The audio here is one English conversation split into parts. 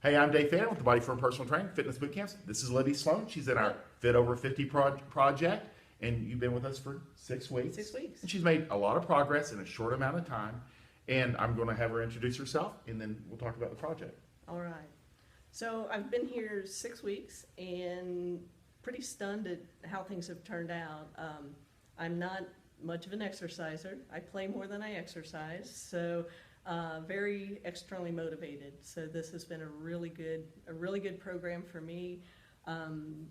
Hey, I'm Dave Fannin with the Body Firm Personal Training, Fitness Bootcamps. This is Libby Sloan. She's in our Fit Over 50 project, and you've been with us for 6 weeks. 6 weeks. And she's made a lot of progress in a short amount of time, and I'm going to have her introduce herself, and then we'll talk about the project. All right. So I've been here 6 weeks and pretty stunned at how things have turned out. I'm not much of an exerciser. I play more than I exercise, so very externally motivated. So this has been a really good program for me. Hang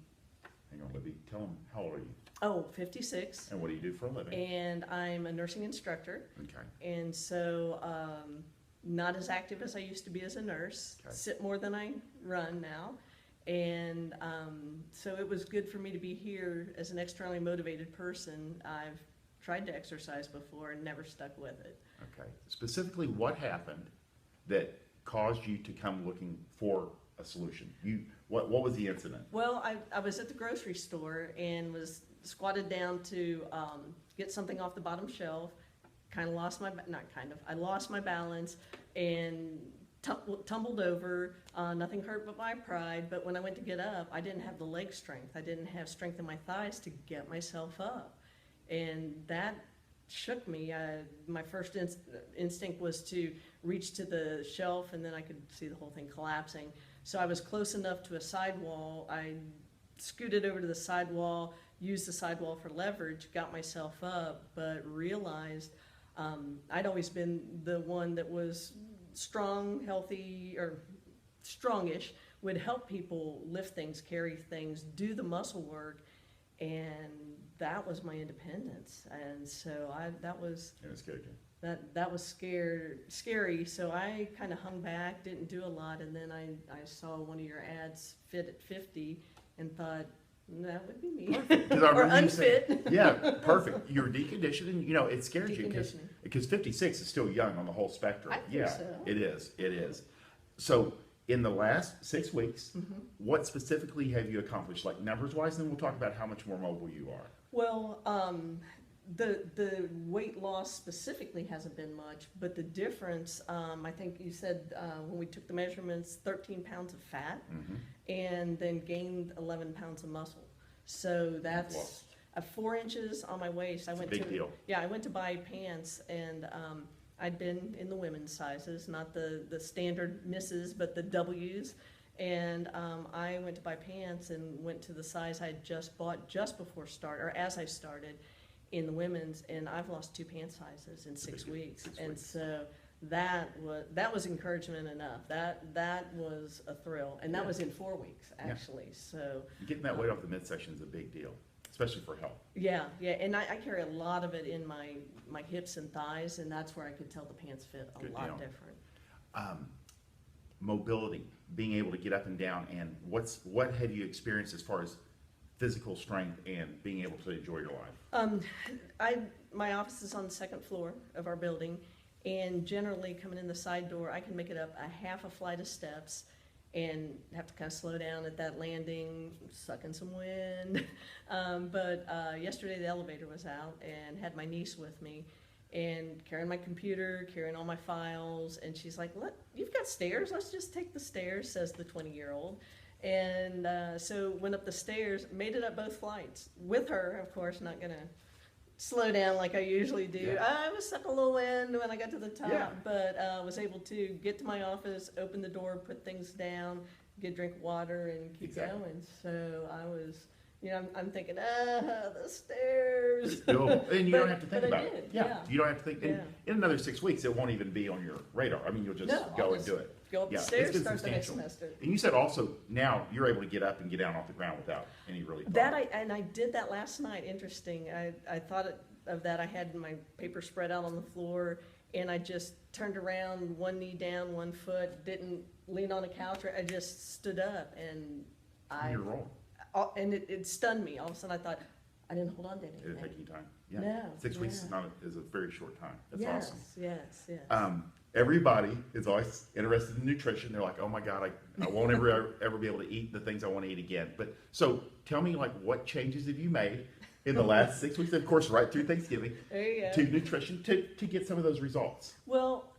on, Libby. Tell them, how old are you? Oh, 56. And what do you do for a living? And I'm a nursing instructor. Okay. And so not as active as I used to be as a nurse. Okay. Sit more than I run now. And so it was good for me to be here as an externally motivated person. I've tried to exercise before and never stuck with it. Okay. Specifically, what happened that caused you to come looking for a solution? What was the incident? Well, I was at the grocery store and was squatted down to get something off the bottom shelf. I lost my balance and tumbled over. Nothing hurt but my pride, but when I went to get up, I didn't have the leg strength. I didn't have strength in my thighs to get myself up. And that shook me. My first instinct was to reach to the shelf, and then I could see the whole thing collapsing. So I was close enough to a sidewall. I scooted over to the sidewall, used the sidewall for leverage, got myself up, but realized I'd always been the one that was strong, healthy, or strongish, would help people lift things, carry things, do the muscle work, and that was my independence. And so that was scary. So I kind of hung back, didn't do a lot, and then I saw one of your ads, Fit at 50, and thought, that would be me. Or unfit. Yeah, perfect. You're deconditioned, and it scares you because 56 is still young on the whole spectrum. I think so. It is. So in the last 6 weeks, what specifically have you accomplished, like numbers wise? Then we'll talk about how much more mobile you are. Well, the weight loss specifically hasn't been much, but the difference, I think you said when we took the measurements, 13 pounds of fat, and then gained 11 pounds of muscle. So that's 4 inches on my waist. Big deal. Yeah, I went to buy pants, and I'd been in the women's sizes, not the standard misses, but the W's. And I went to buy pants and went to the size I had just bought just before as I started in the women's, and I've lost 2 pant sizes in 6 weeks. And so that was encouragement enough. That was a thrill, and that was in 4 weeks actually. So getting that weight off the midsection is a big deal, especially for health. Yeah, and I carry a lot of it in my hips and thighs, and that's where I could tell the pants fit a lot different. Mobility, being able to get up and down, and what have you experienced as far as physical strength and being able to enjoy your life? My office is on the 2nd floor of our building, and generally coming in the side door, I can make it up a half a flight of steps and have to kind of slow down at that landing, suck in some wind. But yesterday the elevator was out and had my niece with me, and carrying my computer, carrying all my files, and she's like, "Look, you've got stairs, let's just take the stairs," says the 20-year-old. And so went up the stairs, made it up both flights, with her, of course, not gonna slow down like I usually do. Yeah. I was sucking a little wind when I got to the top, but was able to get to my office, open the door, put things down, get a drink of water, and keep going. So I was, I'm thinking, the stairs. It's doable. And you don't have to think about it. it. You don't have to think. In another 6 weeks, it won't even be on your radar. I mean, you'll just go and do it. Go up the stairs, start the next semester. And you said also now you're able to get up and get down off the ground without any really problem. I did that last night. Interesting. I thought of that. I had my paper spread out on the floor, and I just turned around, one knee down, one foot, didn't lean on a couch. I just stood up, and you're rolling. And it stunned me. All of a sudden, I thought, I didn't hold on to anything. It'll take you time. Yeah. No. 6 weeks is a very short time. That's awesome. Yes. Everybody is always interested in nutrition. They're like, "Oh my God, I won't ever be able to eat the things I want to eat again." But so tell me, what changes have you made in the last 6 weeks? Of course, right through Thanksgiving to nutrition to get some of those results. Well,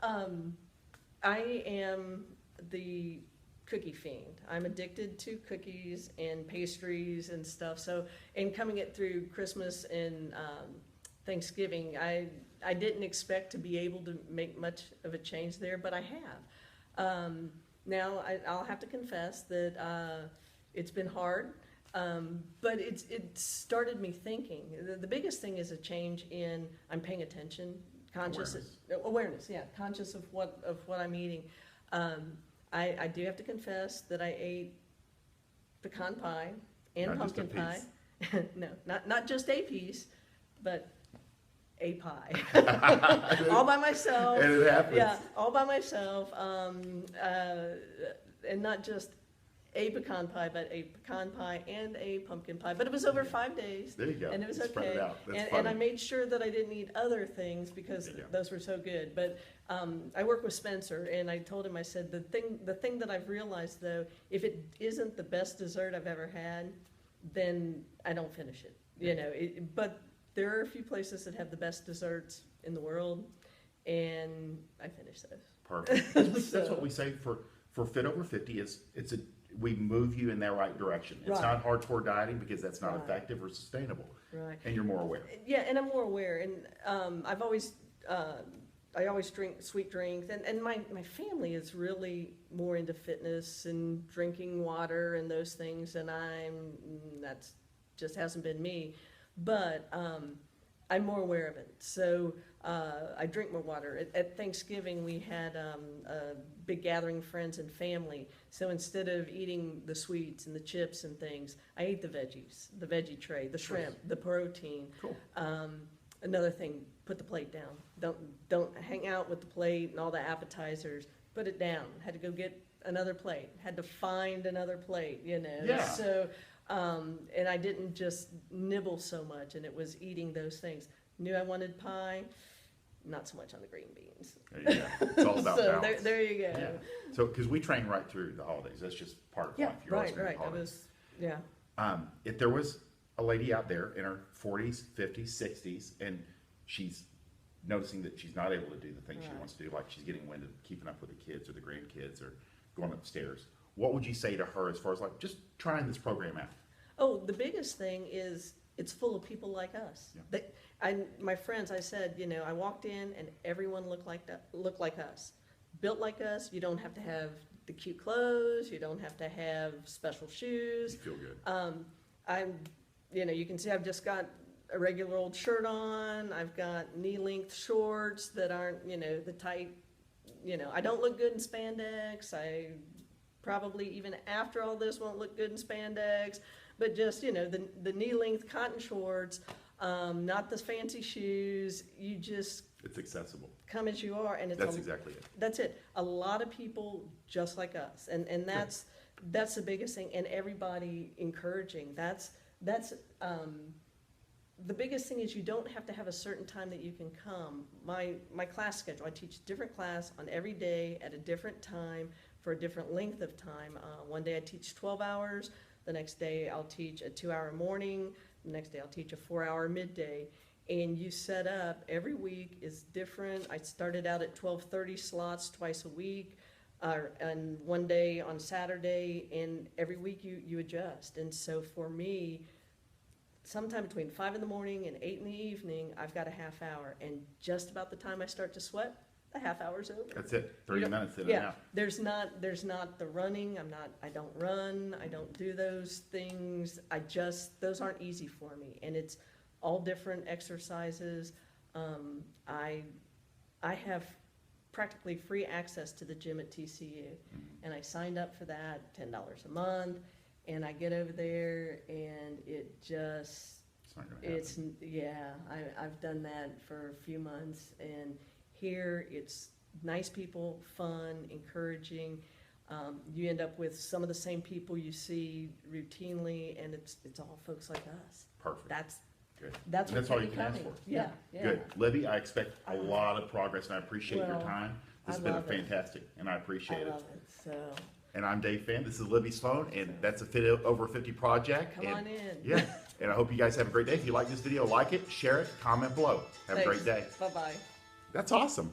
I am the cookie fiend. I'm addicted to cookies and pastries and stuff. So, and coming it through Christmas and Thanksgiving, I didn't expect to be able to make much of a change there, but I have. Now I'll have to confess that it's been hard, but it started me thinking. The biggest thing is a change in I'm paying attention, conscious awareness. Yeah, conscious of what I'm eating. I do have to confess that I ate pecan pie and Not pumpkin just a pie. piece. No, not just a piece, but a pie. All by myself. And it happens. Yeah, all by myself. And not just a pecan pie, but a pecan pie and a pumpkin pie. But it was over 5 days. There you go. And it was Spread okay. it out. That's And I funny. made sure that I didn't eat other things because There you go. those were so good. But I work with Spencer, and I told him, I said, the thing that I've realized, though, if it isn't the best dessert I've ever had, then I don't finish it. You know, but there are a few places that have the best desserts in the world, and I finish those. Perfect. That's what we say for Fit Over 50 is we move you in that right direction. It's Right. not hardcore dieting because that's not Right. effective or sustainable. Right. And you're more aware. Yeah, and I'm more aware, and I've always I always drink sweet drinks, and my family is really more into fitness and drinking water and those things, and that's just hasn't been me, but I'm more aware of it. So I drink more water. At Thanksgiving, we had a big gathering of friends and family. So instead of eating the sweets and the chips and things, I ate the veggies, the veggie tray, the shrimp, the protein. Cool. Another thing, put the plate down. Don't hang out with the plate and all the appetizers. Put it down. Had to go get another plate. Had to find another plate, you know. Yeah. So, and I didn't just nibble so much, and it was eating those things. Knew I wanted pie, not so much on the green beans. There you go. It's all about So balance. there you go. Yeah. So, because we train right through the holidays. That's just part of Yeah, life. You're always right, gonna right. have It holidays. was, yeah. If there was a lady out there in her 40s, 50s, 60s, and she's noticing that she's not able to do the things she Right. wants to do, like she's getting winded keeping up with the kids or the grandkids or going upstairs, what would you say to her as far as like just trying this program out? Oh, the biggest thing is it's full of people like us. Yeah. My friends, I said, you know, I walked in and everyone looked like us, built like us. You don't have to have the cute clothes. You don't have to have special shoes. You feel good. You can see I've just got a regular old shirt on. I've got knee-length shorts that aren't, the tight, I don't look good in spandex. I probably, even after all this, won't look good in spandex. But just, the knee-length cotton shorts, not the fancy shoes. You just It's accessible. come as you are, and That's exactly it. that's it. A lot of people just like us, and that's the biggest thing. And everybody encouraging. That's the biggest thing is you don't have to have a certain time that you can come. My class schedule, I teach a different class on every day at a different time for a different length of time. One day I teach 12 hours. The next day I'll teach a 2-hour morning. The next day I'll teach a 4-hour midday. And you set up, every week is different. I started out at 12:30 slots twice a week, and one day on Saturday, and every week you adjust. And so for me, sometime between 5 in the morning and 8 in the evening, I've got a half hour. And just about the time I start to sweat, the half hour's over. That's it. 30 minutes in and Yeah, out. there's not the running. I don't run. I don't do those things. Those aren't easy for me. And it's all different exercises. I have practically free access to the gym at TCU, and I signed up for that, $10 a month, and I get over there, and it just, It's not going to happen. I've done that for a few months, and here it's nice people, fun, encouraging. You end up with some of the same people you see routinely, and it's all folks like us. Perfect. Good. That's And that's what all you kept can me ask for. coming. Yeah, yeah. Good. Libby, I expect a lot of progress, and I appreciate your Well, time. I This has been love it. fantastic, and I appreciate I it. love it, so, And I'm Dave Fenn. This is Libby Sloan, and that's a Fit Over 50 project. come and, on in. Yeah, and I hope you guys have a great day. If you like this video, like it, share it, comment below. Have a great day. Bye-bye. That's awesome.